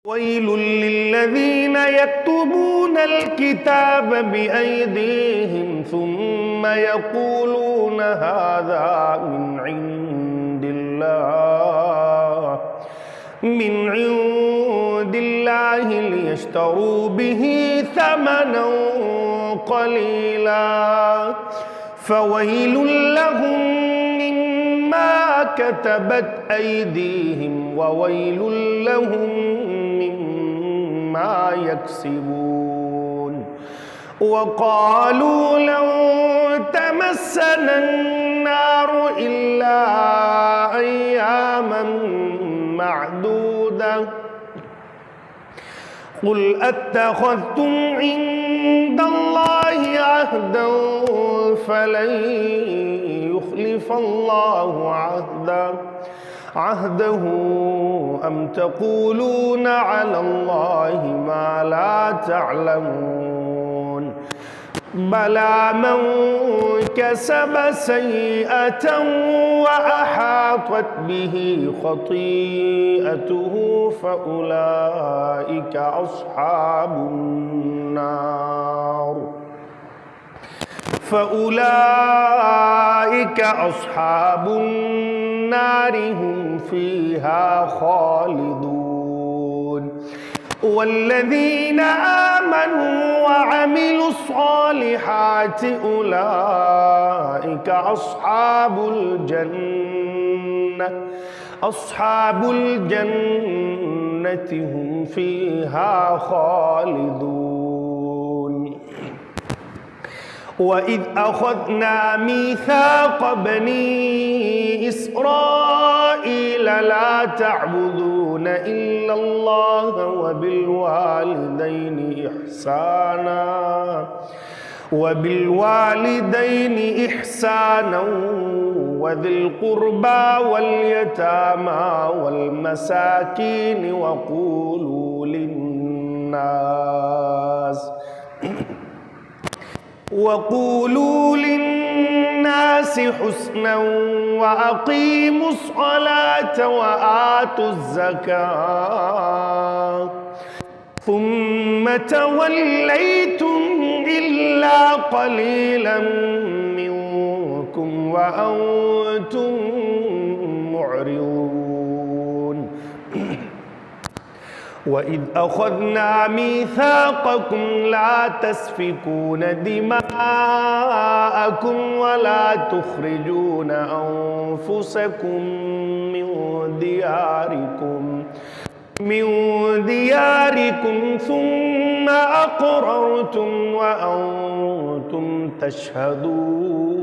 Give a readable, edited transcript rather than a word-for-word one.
ويل للذين يكتبون الكتاب بأيديهم ثم يقولون هذا من عند الله ليشتروا به ثمنا قليلا فويل لهم مما كتبت أيديهم وويل لهم مما يكسبون وقالوا لن تمسنا النار إلا أياما معدودة قل أتخذتم عند الله عهدا فلن يخلف الله عهده أم تقولون على الله ما لا تعلمون بلى من كسب سيئة وأحاطت به خطيئته فأولئك أصحاب النار هم فيها خالدون والذين آمنوا وعملوا الصالحات أولئك أصحاب الجنة هم فيها خالدون وإذ أخذنا ميثاق بني إسرائيل لا تعبدون إلا الله وبالوالدين إحسانا وذي القربى واليتامى والمساكين وقولوا للناس حسنا وأقيموا الصلاة وآتوا الزكاة ثم توليتم إلا قليلا منكم وأنتم معرضون وإذ أخذنا ميثاقكم لا تسفكون دماءكم ولا تخرجون أنفسكم من دياركم ثم أقررتم وأنتم تشهدون